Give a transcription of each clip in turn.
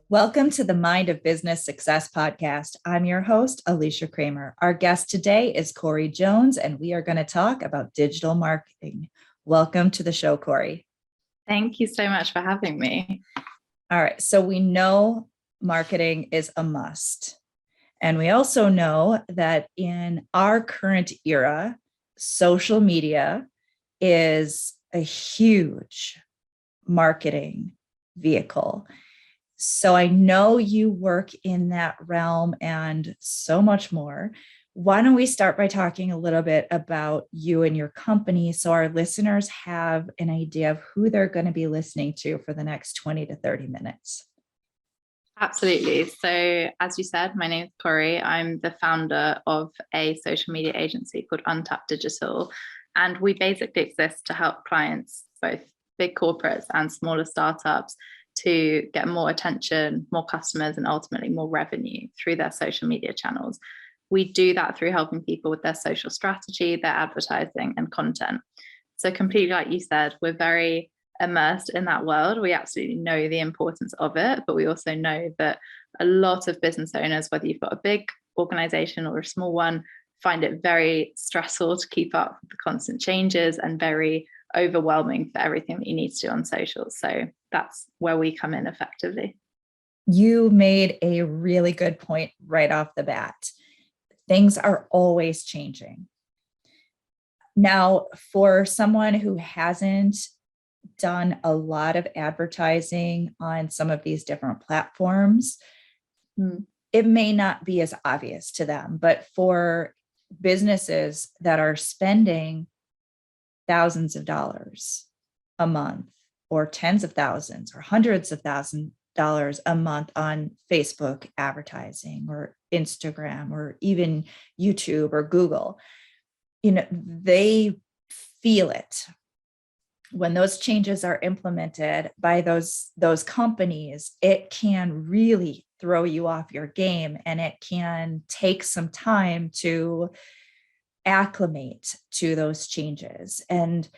Welcome to the Mind of Business Success podcast. I'm your host, Alicia Kramer. Our guest today is Corrie Jones, and we are going to talk about digital marketing. Welcome to the show, Corrie. Thank you so much for having me. All right, so we know marketing is a must. And we also know that in our current era, social media is a huge marketing vehicle. So I know you work in that realm and so much more. Why don't we start by talking a little bit about you and your company so our listeners have an idea of who they're going to be listening to for the next 20 to 30 minutes? Absolutely. So as you said, my name is Corrie. I'm the founder of a social media agency called Untap Digital. And we basically exist to help clients, both big corporates and smaller startups, to get more attention, more customers, and ultimately more revenue through their social media channels. We do that through helping people with their social strategy, their advertising, and content. So completely like you said, we're very immersed in that world. We absolutely know the importance of it, but we also know that a lot of business owners, whether you've got a big organization or a small one, find it very stressful to keep up with the constant changes and very overwhelming for everything that you need to do on social. So that's where we come in effectively. You made a really good point right off the bat. Things are always changing. Now, for someone who hasn't done a lot of advertising on some of these different platforms, it may not be as obvious to them, but for businesses that are spending thousands of dollars a month or tens of thousands or hundreds of $1,000s a month on Facebook advertising or Instagram or even YouTube or Google, they feel it. When those changes are implemented by those companies, it can really throw you off your game, and it can take some time to acclimate to those changes. And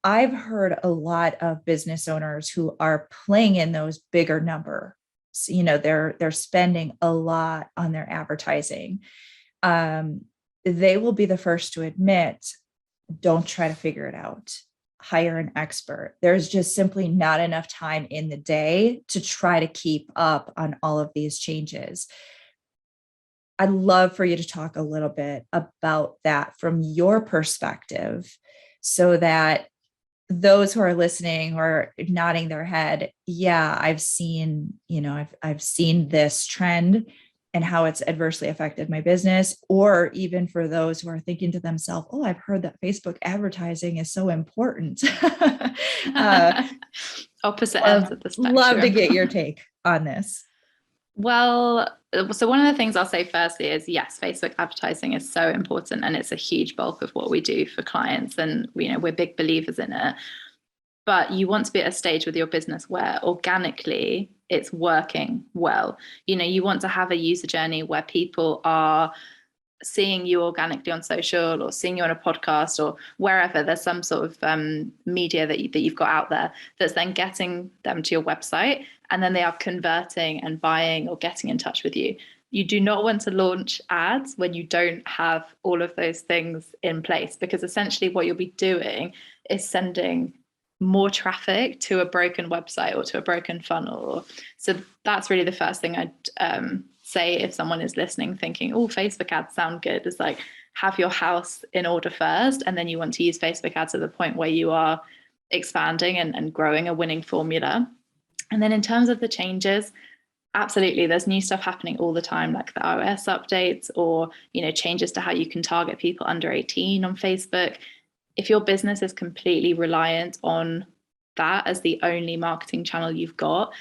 I've heard a lot of business owners who are playing in those bigger numbers. They're spending a lot on their advertising. They will be the first to admit, don't try to figure it out. Hire an expert. There's just simply not enough time in the day to try to keep up on all of these changes. I'd love for you to talk a little bit about that from your perspective so that those who are listening or nodding their head, yeah, I've seen this trend and how it's adversely affected my business, or even for those who are thinking to themselves, oh, I've heard that Facebook advertising is so important. Opposite ends of the spectrum. Love to get your take on this. Well, so one of the things I'll say firstly is, yes, Facebook advertising is so important and it's a huge bulk of what we do for clients. And, we're big believers in it. But you want to be at a stage with your business where organically it's working well. You want to have a user journey where people are seeing you organically on social or seeing you on a podcast or wherever there's some sort of media that you've got out there that's then getting them to your website, and then they are converting and buying or getting in touch with you. You do not want to launch ads when you don't have all of those things in place, because essentially what you'll be doing is sending more traffic to a broken website or to a broken funnel. So that's really the first thing I'd say if someone is listening thinking, oh, Facebook ads sound good, is like, have your house in order first, and then you want to use Facebook ads at the point where you are expanding and growing a winning formula. And then in terms of the changes, absolutely, there's new stuff happening all the time, like the iOS updates or changes to how you can target people under 18 on Facebook. If your business is completely reliant on that as the only marketing channel you've got,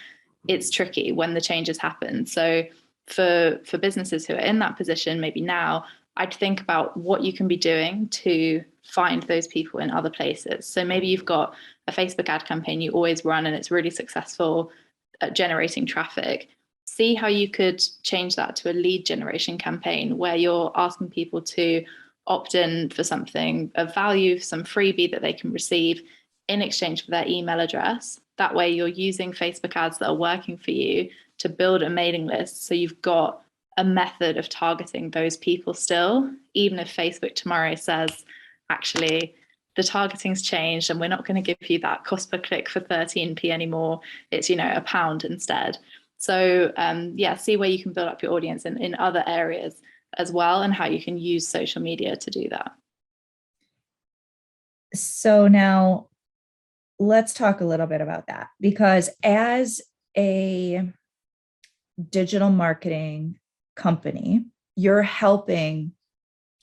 it's tricky when the changes happen. So for businesses who are in that position, maybe now, I'd think about what you can be doing to find those people in other places. So maybe you've got a Facebook ad campaign you always run and it's really successful at generating traffic. See how you could change that to a lead generation campaign where you're asking people to opt in for something of value, some freebie that they can receive in exchange for their email address. That way you're using Facebook ads that are working for you to build a mailing list. So you've got a method of targeting those people still, even if Facebook tomorrow says, actually, the targeting's changed and we're not going to give you that cost per click for 13p anymore. It's, £1 instead. So see where you can build up your audience in other areas as well, and how you can use social media to do that. So now let's talk a little bit about that, because as a digital marketing company, you're helping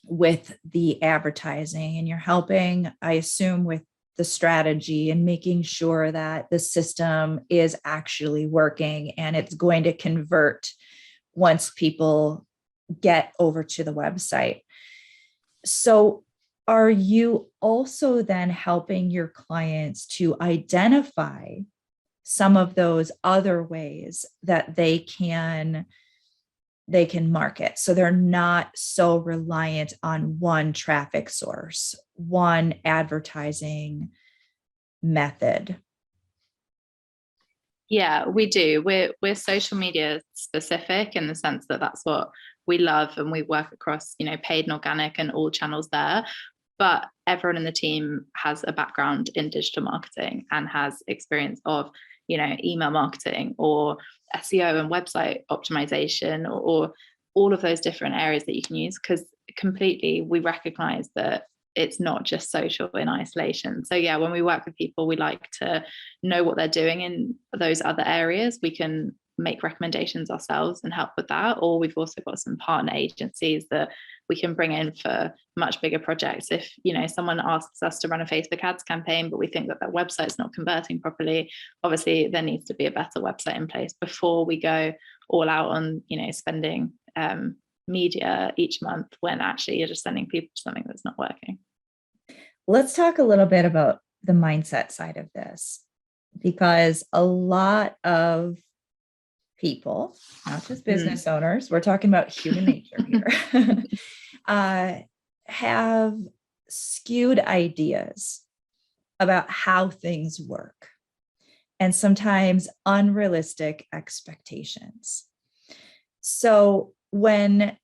with the advertising and you're helping, I assume, with the strategy and making sure that the system is actually working and it's going to convert once people get over to the website. So are you also then helping your clients to identify some of those other ways that they can market, so they're not so reliant on one traffic source, one advertising method? Yeah, we do. We're social media specific in the sense that that's what we love, and we work across, paid and organic and all channels there. But everyone in the team has a background in digital marketing and has experience of, email marketing or SEO and website optimization, or all of those different areas that you can use, because completely we recognize that it's not just social in isolation. So yeah, when we work with people, we like to know what they're doing in those other areas. We can make recommendations ourselves and help with that. Or we've also got some partner agencies that we can bring in for much bigger projects. If, someone asks us to run a Facebook ads campaign, but we think that their website's not converting properly, obviously there needs to be a better website in place before we go all out on, spending media each month, when actually you're just sending people to something that's not working. Let's talk a little bit about the mindset side of this, because a lot of people, not just business owners, we're talking about human nature here, have skewed ideas about how things work, and sometimes unrealistic expectations. So when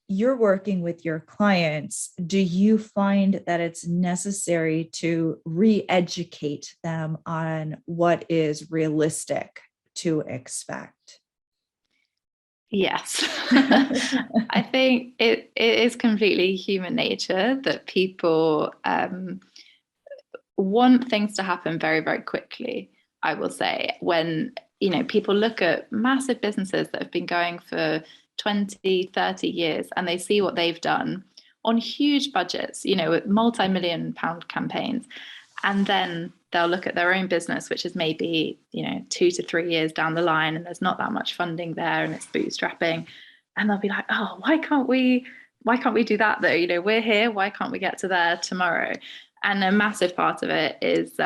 you're working with your clients, do you find that it's necessary to re-educate them on what is realistic to expect? Yes. I think it is completely human nature that people want things to happen very, very quickly. I will say, when, people look at massive businesses that have been going for 20, 30 years, and they see what they've done on huge budgets, with multi-million pound campaigns. And then they'll look at their own business, which is maybe, 2 to 3 years down the line, and there's not that much funding there and it's bootstrapping. And they'll be like, oh, why can't we do that though? We're here, why can't we get to there tomorrow? And a massive part of it is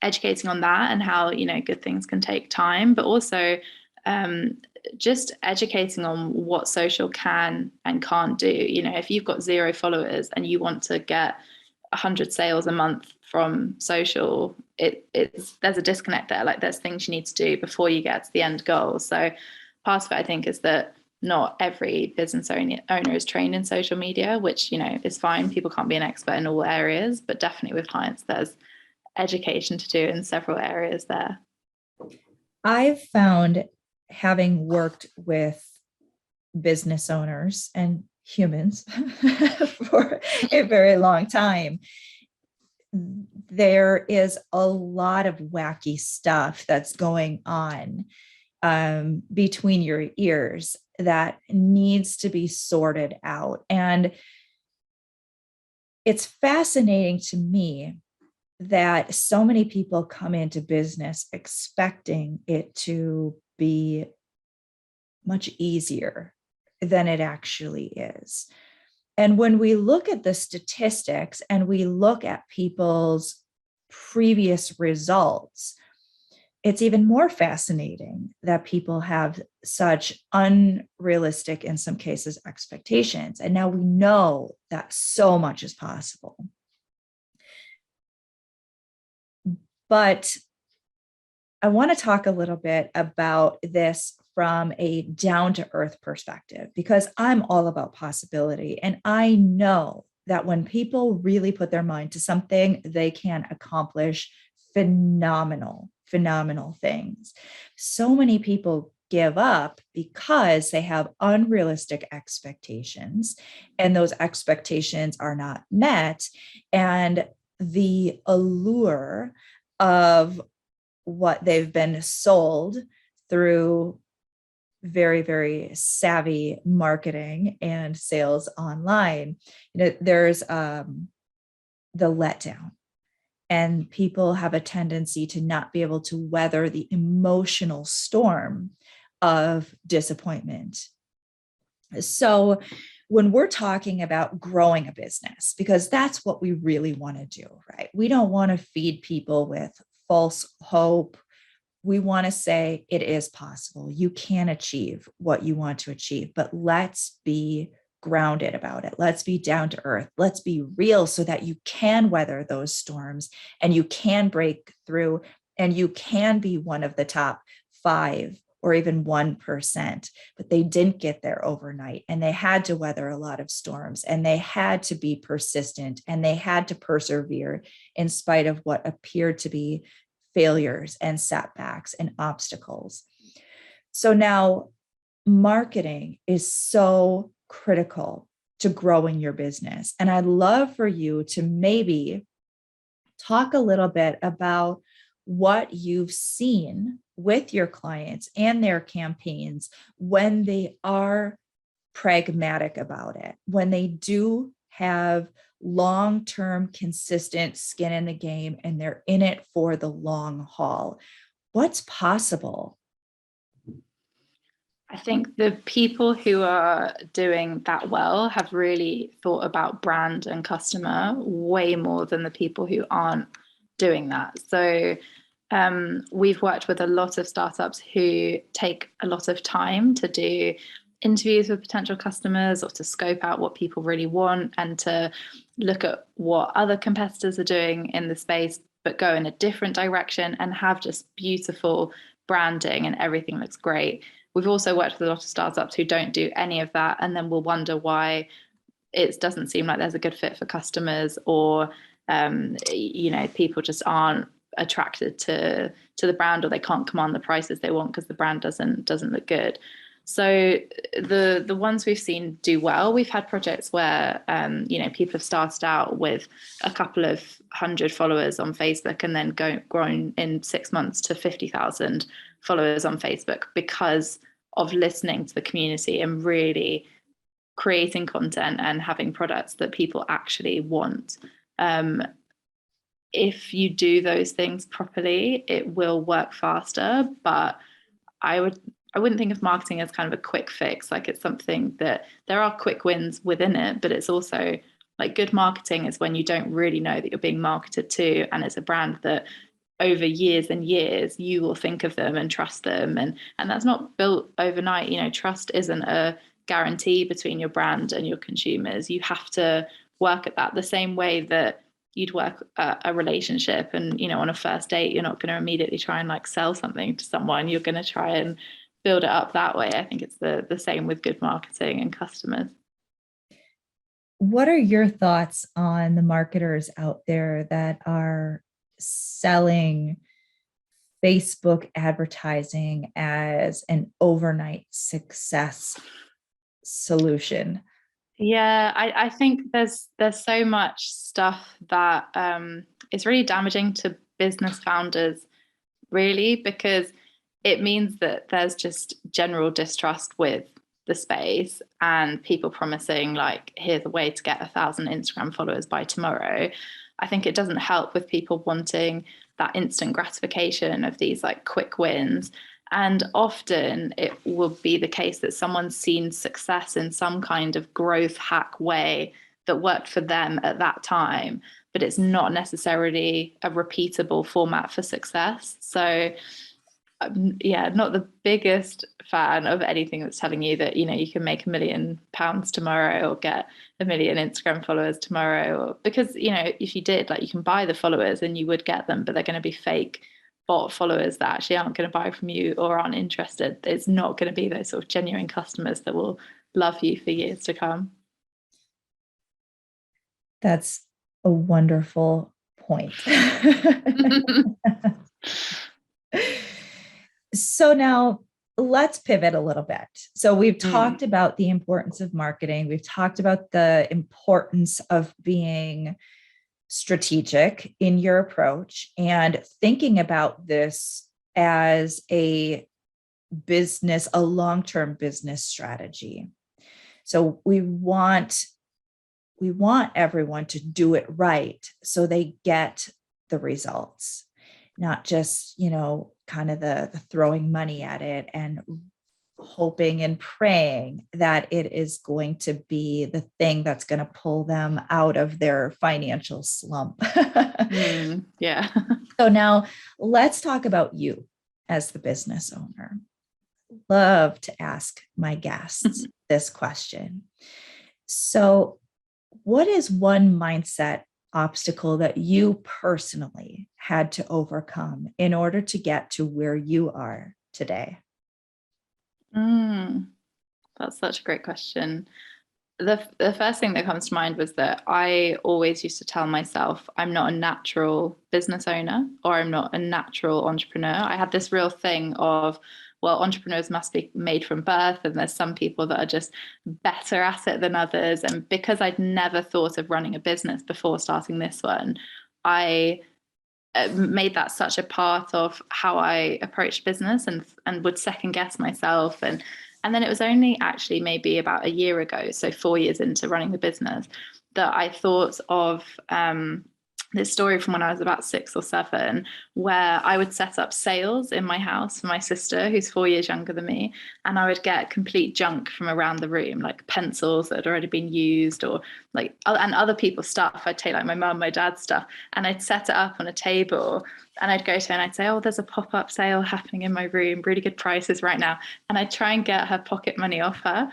educating on that and how, good things can take time, but also just educating on what social can and can't do. If you've got 0 followers and you want to get 100 sales a month from social, there's a disconnect there. Like, there's things you need to do before you get to the end goal. So part of it, I think, is that not every business owner is trained in social media, which, is fine. People can't be an expert in all areas, but definitely with clients, there's education to do in several areas there. I've found, having worked with business owners and humans for a very long time, there is a lot of wacky stuff that's going on between your ears that needs to be sorted out. And it's fascinating to me that so many people come into business expecting it to be much easier than it actually is. And when we look at the statistics and we look at people's previous results, it's even more fascinating that people have such unrealistic, in some cases, expectations. And now we know that so much is possible. But I want to talk a little bit about this from a down to earth perspective, because I'm all about possibility. And I know that when people really put their mind to something, they can accomplish phenomenal things. So many people give up because they have unrealistic expectations, and those expectations are not met. And the allure of what they've been sold through very savvy marketing and sales online, there's the letdown, and people have a tendency to not be able to weather the emotional storm of disappointment. So when we're talking about growing a business, because that's what we really want to do, right? We don't want to feed people with false hope. We want to say it is possible. You can achieve what you want to achieve, but let's be grounded about it. Let's be down to earth. Let's be real so that you can weather those storms and you can break through and you can be one of the top 5 or even 1%. But they didn't get there overnight, and they had to weather a lot of storms, and they had to be persistent, and they had to persevere in spite of what appeared to be failures and setbacks and obstacles. So now marketing is so critical to growing your business. And I'd love for you to maybe talk a little bit about what you've seen with your clients and their campaigns when they are pragmatic about it, when they do have long-term consistent skin in the game and they're in it for the long haul. What's possible? I think the people who are doing that well have really thought about brand and customer way more than the people who aren't doing that. So we've worked with a lot of startups who take a lot of time to do interviews with potential customers, or to scope out what people really want, and to look at what other competitors are doing in the space, but go in a different direction and have just beautiful branding and everything looks great. We've also worked with a lot of startups who don't do any of that, and then we'll wonder why it doesn't seem like there's a good fit for customers, or people just aren't attracted to the brand, or they can't command the prices they want because the brand doesn't look good. So the ones we've seen do well, we've had projects where people have started out with a couple of 100 followers on Facebook and then grown in 6 months to 50,000 followers on Facebook because of listening to the community and really creating content and having products that people actually want. If you do those things properly, it will work faster, but I wouldn't think of marketing as kind of a quick fix. Like, it's something that there are quick wins within it, but it's also like good marketing is when you don't really know that you're being marketed to, and it's a brand that over years and years you will think of them and trust them, and that's not built overnight. Trust isn't a guarantee between your brand and your consumers. You have to work at that the same way that you'd work a relationship. And on a first date, you're not going to immediately try and like sell something to someone. You're going to try and build it up that way. I think it's the same with good marketing and customers. What are your thoughts on the marketers out there that are selling Facebook advertising as an overnight success solution? Yeah, I think there's so much stuff that is really damaging to business founders, really, because it means that there's just general distrust with the space, and people promising like, here's a way to get 1,000 Instagram followers by tomorrow. I think it doesn't help with people wanting that instant gratification of these like quick wins. And often it will be the case that someone's seen success in some kind of growth hack way that worked for them at that time, but it's not necessarily a repeatable format for success. So not the biggest fan of anything that's telling you that, you can make £1 million tomorrow or get 1 million Instagram followers tomorrow, because, if you did, like, you can buy the followers and you would get them, but they're going to be fake bot followers that actually aren't going to buy from you or aren't interested. It's not going to be those sort of genuine customers that will love you for years to come. That's a wonderful point. So now let's pivot a little bit. So we've talked about the importance of marketing. We've talked about the importance of being strategic in your approach and thinking about this as a business, a long-term business strategy. So we want everyone to do it right so they get the results, not just, kind of the throwing money at it and hoping and praying that it is going to be the thing that's going to pull them out of their financial slump. Yeah. So now let's talk about you as the business owner. Love to ask my guests this question. So what is one mindset obstacle that you personally had to overcome in order to get to where you are today? That's such a great question. The first thing that comes to mind was that I always used to tell myself I'm not a natural business owner, or I'm not a natural entrepreneur. I had this real thing of, well, entrepreneurs must be made from birth, and there's some people that are just better at it than others. And because I'd never thought of running a business before starting this one, I made that such a part of how I approached business, and would second guess myself. And then it was only actually maybe about a year ago, so 4 years into running the business, that I thought of this story from when I was about 6 or 7, where I would set up sales in my house for my sister, who's 4 years younger than me, and I would get complete junk from around the room, like pencils that had already been used, or like, and other people's stuff. I'd take like my mum, my dad's stuff, and I'd set it up on a table, and I'd go to her and I'd say, oh, there's a pop-up sale happening in my room, really good prices right now. And I'd try and get her pocket money off her.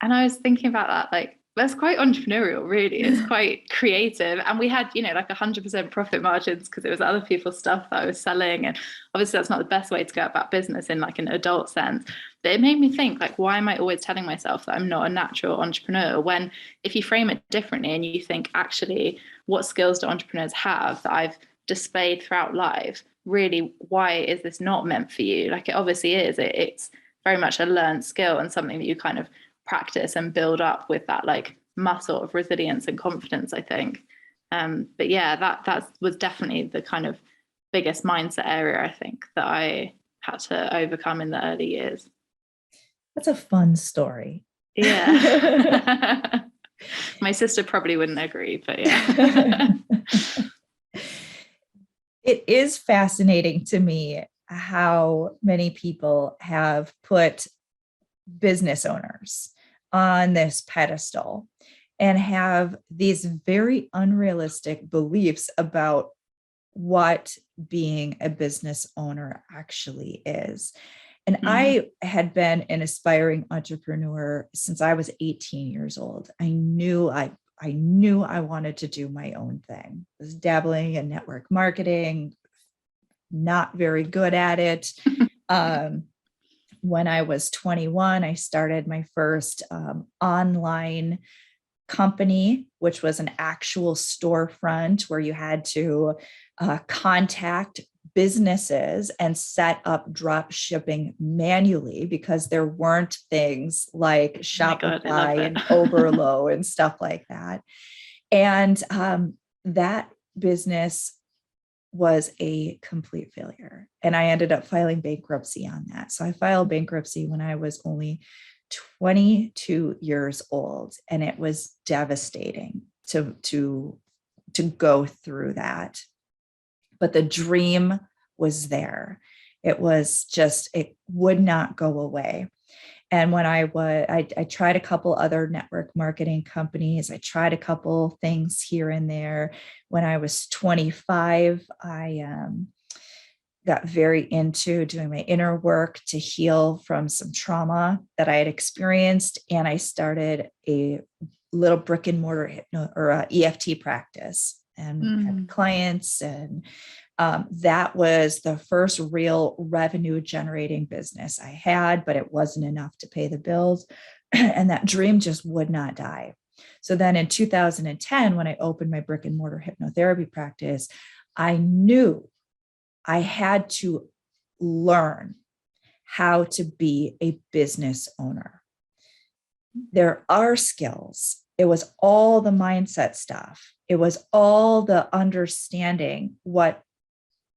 And I was thinking about that, like, that's quite entrepreneurial, really. It's quite creative. And we had, like 100% profit margins because it was other people's stuff that I was selling. And obviously that's not the best way to go about business in like an adult sense. But it made me think, like, why am I always telling myself that I'm not a natural entrepreneur? When if you frame it differently and you think, actually, what skills do entrepreneurs have that I've displayed throughout life? Really, why is this not meant for you? Like, it obviously is. It's very much a learned skill and something that you kind of practice and build up with that like muscle of resilience and confidence, I think. But yeah, that was definitely the kind of biggest mindset area, I think, that I had to overcome in the early years. That's a fun story. Yeah. My sister probably wouldn't agree, but yeah. It is fascinating to me how many people have put business owners on this pedestal and have these very unrealistic beliefs about what being a business owner actually is. And I had been an aspiring entrepreneur since I was 18 years old. I knew I wanted to do my own thing. I was dabbling in network marketing, not very good at it. When I was 21, I started my first online company, which was an actual storefront where you had to contact businesses and set up drop shipping manually because there weren't things like Shopify and Oberlo and stuff like that. And that business was a complete failure. And I ended up filing bankruptcy on that. So I filed bankruptcy when I was only 22 years old. And it was devastating to go through that. But the dream was there. It was just, it would not go away. And when I tried a couple other network marketing companies. I tried a couple things here and there. When I was 25, I got very into doing my inner work to heal from some trauma that I had experienced. And I started a little brick and mortar EFT practice and had clients. And that was the first real revenue generating business I had, but it wasn't enough to pay the bills. And that dream just would not die. So then in 2010, when I opened my brick and mortar hypnotherapy practice, I knew I had to learn how to be a business owner. There are skills. It was all the mindset stuff. It was all the understanding what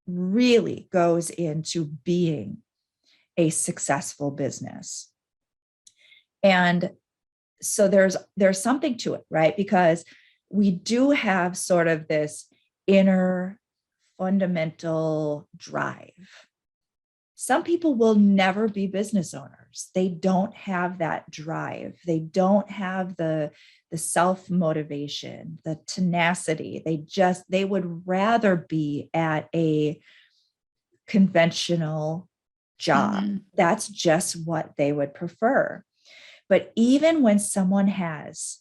really goes into being a successful business. And so there's something to it, right? Because we do have sort of this inner fundamental drive. Some people will never be business owners. They don't have that drive. They don't have the self-motivation, the tenacity. They would rather be at a conventional job. That's just what they would prefer. But even when someone has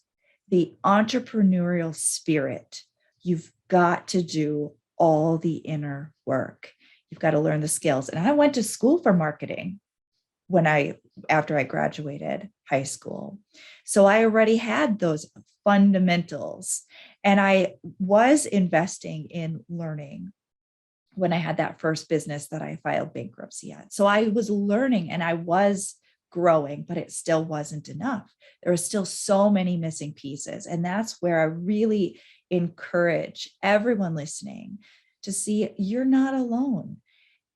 the entrepreneurial spirit, you've got to do all the inner work. You've got to learn the skills. And I went to school for marketing after I graduated high school. So I already had those fundamentals, and I was investing in learning when I had that first business that I filed bankruptcy at. So I was learning and I was growing, but it still wasn't enough. There are still so many missing pieces. And that's where I really encourage everyone listening to see you're not alone.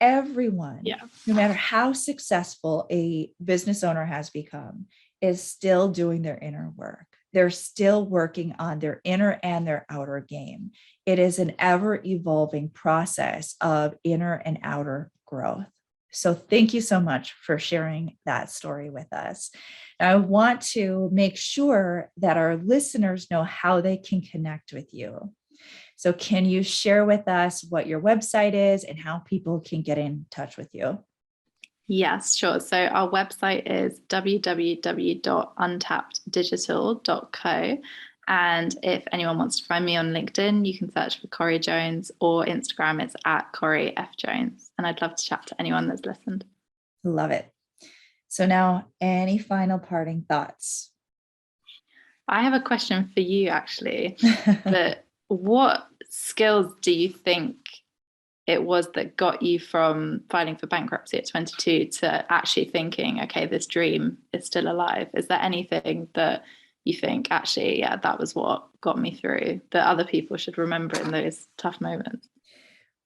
Everyone, no matter how successful a business owner has become, is still doing their inner work. They're still working on their inner and their outer game. It is an ever evolving process of inner and outer growth. So thank you so much for sharing that story with us. I want to make sure that our listeners know how they can connect with you. So can you share with us what your website is and how people can get in touch with you? Yes, sure. So our website is www.untappeddigital.co. And if anyone wants to find me on LinkedIn, you can search for Corrie Jones, or Instagram, it's at Corrie F. Jones. And I'd love to chat to anyone that's listened. Love it. So now, any final parting thoughts? I have a question for you, actually. But what skills do you think it was that got you from filing for bankruptcy at 22 to actually thinking, okay, this dream is still alive? Is there anything that you think, actually, yeah, that was what got me through, that other people should remember in those tough moments?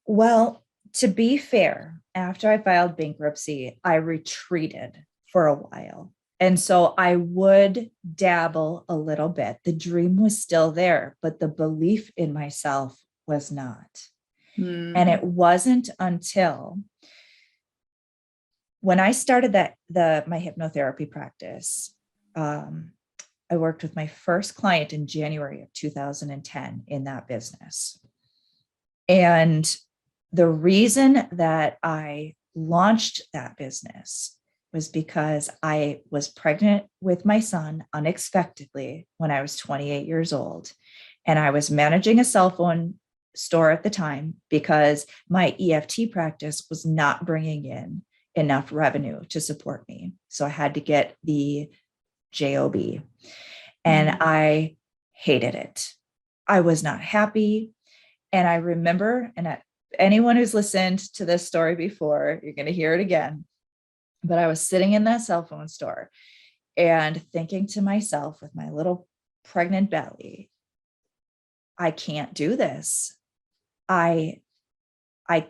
Well, to be fair, after I filed bankruptcy, I retreated for a while. And so I would dabble a little bit. The dream was still there, but the belief in myself was not. And it wasn't until when I started my hypnotherapy practice, I worked with my first client in January of 2010 in that business. And the reason that I launched that business was because I was pregnant with my son unexpectedly when I was 28 years old. And I was managing a cell phone store at the time because my EFT practice was not bringing in enough revenue to support me. So I had to get the job. And I hated it. I was not happy. And I remember, and anyone who's listened to this story before, you're going to hear it again. But I was sitting in that cell phone store and thinking to myself with my little pregnant belly, I can't do this. I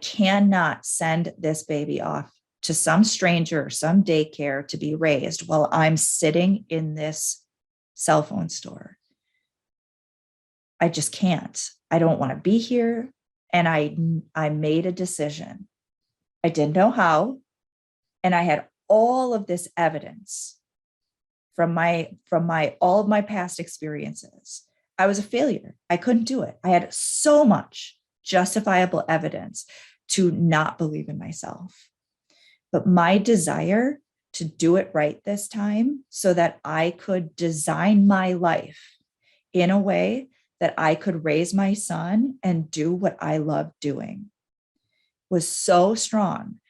cannot send this baby off to some stranger, some daycare to be raised while I'm sitting in this cell phone store. I just can't. I don't want to be here. And I made a decision. I didn't know how. And I had all of this evidence from all of my past experiences. I was a failure. I couldn't do it. I had so much justifiable evidence to not believe in myself. But my desire to do it right this time so that I could design my life in a way that I could raise my son and do what I love doing was so strong.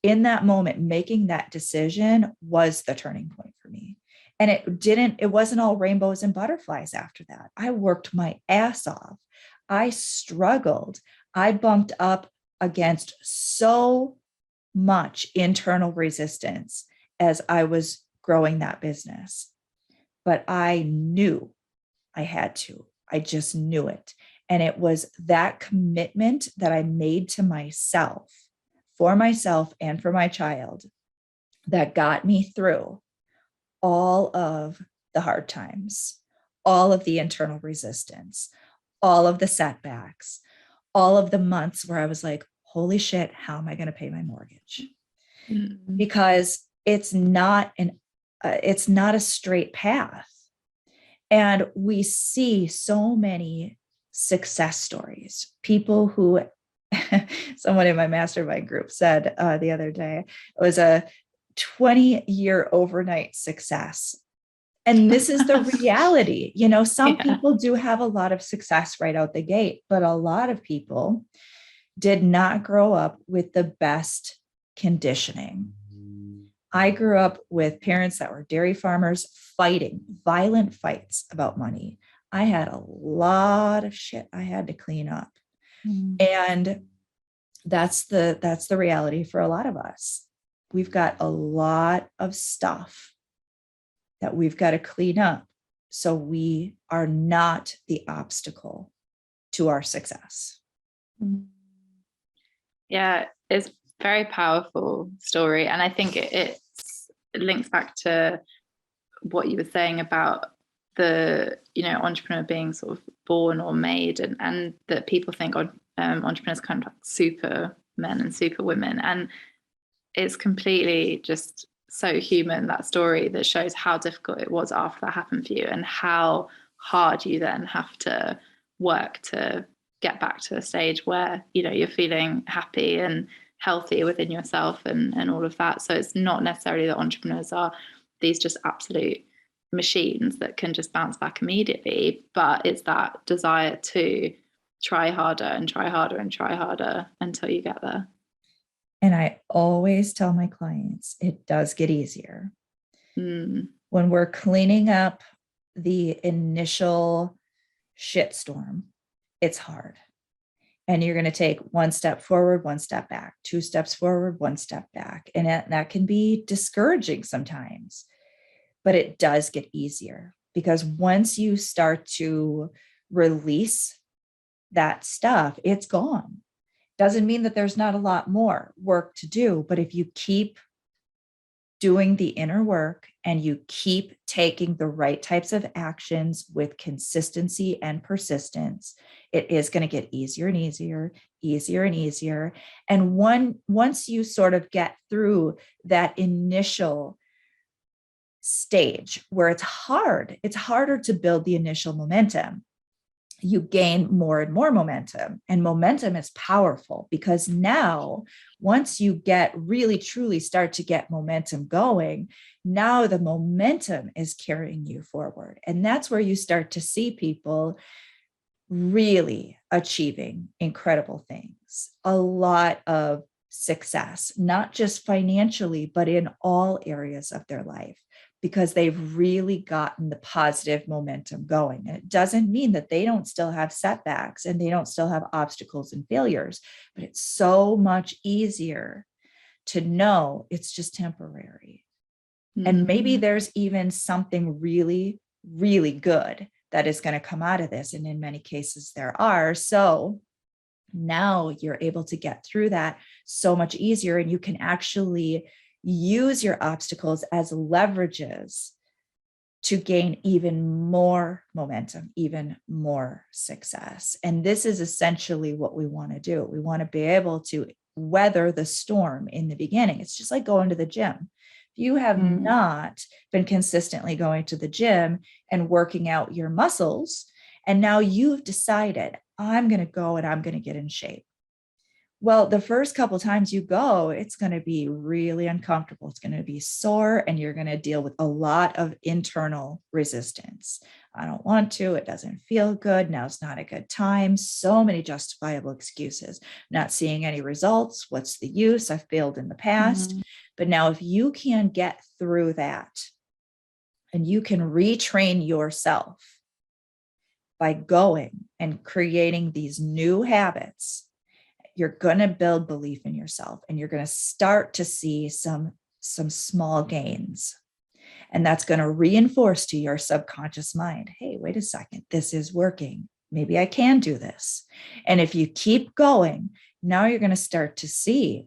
In that moment, making that decision was the turning point for me. And it wasn't all rainbows and butterflies after that. I worked my ass off. I struggled. I bumped up against so much internal resistance as I was growing that business. But I knew I had to. I just knew it. And it was that commitment that I made to myself, for myself and for my child, that got me through all of the hard times, all of the internal resistance, all of the setbacks, all of the months where I was like, holy shit, how am I going to pay my mortgage? Mm-hmm. Because it's not a straight path. And we see so many success stories, people who someone in my mastermind group said the other day, it was a 20-year overnight success. And this is the reality. You know, some people do have a lot of success right out the gate, but a lot of people did not grow up with the best conditioning. I grew up with parents that were dairy farmers fighting violent fights about money. I had a lot of shit I had to clean up. And that's the reality for a lot of us. We've got a lot of stuff that we've got to clean up so we are not the obstacle to our success. Yeah, it's a very powerful story. And I think it links back to what you were saying about the, entrepreneur being sort of born or made, and that people think entrepreneurs kind of like super men and super women. And it's completely just so human, that story that shows how difficult it was after that happened for you and how hard you then have to work to get back to a stage where, you're feeling happy and healthy within yourself and all of that. So it's not necessarily that entrepreneurs are these just absolute machines that can just bounce back immediately, but it's that desire to try harder and try harder and try harder until you get there. And I always tell my clients, it does get easier. When we're cleaning up the initial shitstorm, it's hard. And you're going to take one step forward, one step back, 2 steps forward, 1 step back. And that can be discouraging sometimes, but it does get easier because once you start to release that stuff, it's gone. Doesn't mean that there's not a lot more work to do, but if you keep doing the inner work and you keep taking the right types of actions with consistency and persistence, it is going to get easier and easier, easier and easier. And once you sort of get through that initial stage where it's harder to build the initial momentum, you gain more and more momentum. And momentum is powerful because now, once you really truly start to get momentum going, now the momentum is carrying you forward. And that's where you start to see people really achieving incredible things, a lot of success, not just financially, but in all areas of their life, because they've really gotten the positive momentum going. And it doesn't mean that they don't still have setbacks and they don't still have obstacles and failures, but it's so much easier to know it's just temporary. And maybe there's even something really, really good that is going to come out of this. And in many cases there are. So now you're able to get through that so much easier, and you can actually use your obstacles as leverages to gain even more momentum, even more success. And this is essentially what we want to do. We want to be able to weather the storm in the beginning. It's just like going to the gym. If you have not been consistently going to the gym and working out your muscles, and now you've decided, I'm going to go and I'm going to get in shape. Well, the first couple times you go, it's going to be really uncomfortable. It's going to be sore, and you're going to deal with a lot of internal resistance. I don't want to. It doesn't feel good. Now it's not a good time. So many justifiable excuses. Not seeing any results. What's the use? I've failed in the past. But now, if you can get through that and you can retrain yourself by going and creating these new habits, you're going to build belief in yourself, and you're going to start to see some small gains. And that's going to reinforce to your subconscious mind, hey, wait a second, this is working. Maybe I can do this. And if you keep going, now you're going to start to see,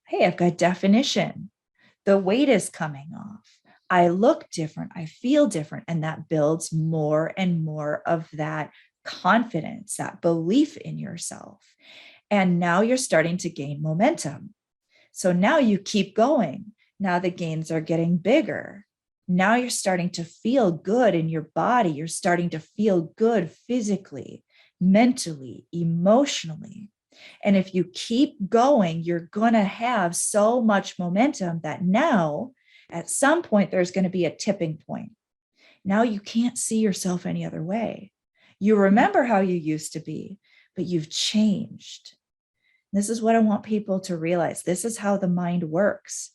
hey, I've got definition. The weight is coming off. I look different. I feel different. And that builds more and more of that confidence, that belief in yourself. And now you're starting to gain momentum. So now you keep going. Now the gains are getting bigger. Now you're starting to feel good in your body. You're starting to feel good physically, mentally, emotionally. And if you keep going, you're going to have so much momentum that now at some point, there's going to be a tipping point. Now you can't see yourself any other way. You remember how you used to be, but you've changed. This is what I want people to realize. This is how the mind works.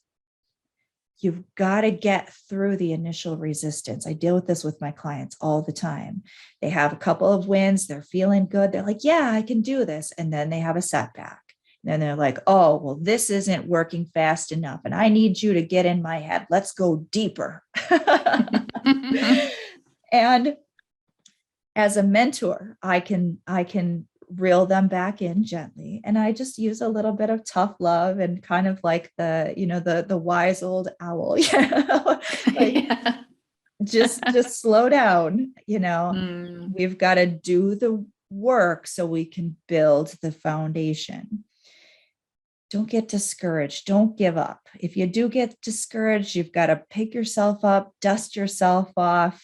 You've got to get through the initial resistance. I deal with this with my clients all the time. They have a couple of wins. They're feeling good. They're like, yeah, I can do this. And then they have a setback. And then they're like, oh, well, this isn't working fast enough. And I need you to get in my head. Let's go deeper. And as a mentor, I can reel them back in gently. And I just use a little bit of tough love and kind of like the wise old owl, just slow down, we've got to do the work so we can build the foundation. Don't get discouraged. Don't give up. If you do get discouraged, you've got to pick yourself up, dust yourself off,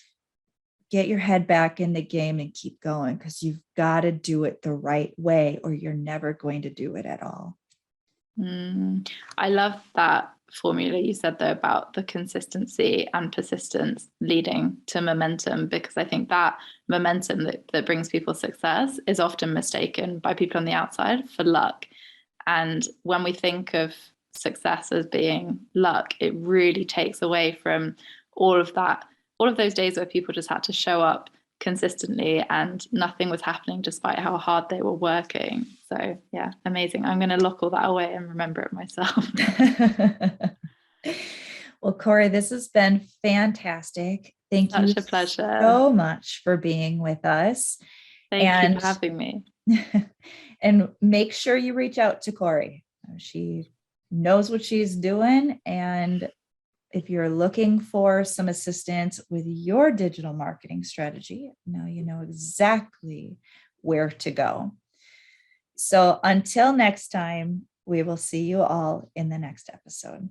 get your head back in the game and keep going, because you've got to do it the right way or you're never going to do it at all. I love that formula you said though about the consistency and persistence leading to momentum, because I think that momentum that brings people success is often mistaken by people on the outside for luck. And when we think of success as being luck, it really takes away from all of those days where people just had to show up consistently and nothing was happening despite how hard they were working. So yeah, amazing. I'm going to lock all that away and remember it myself. Well, Corrie, this has been fantastic. Thank you Such a pleasure. So much for being with us. Thank you for having me. And make sure you reach out to Corrie. She knows what she's doing. And if you're looking for some assistance with your digital marketing strategy, now you know exactly where to go. So until next time, we will see you all in the next episode.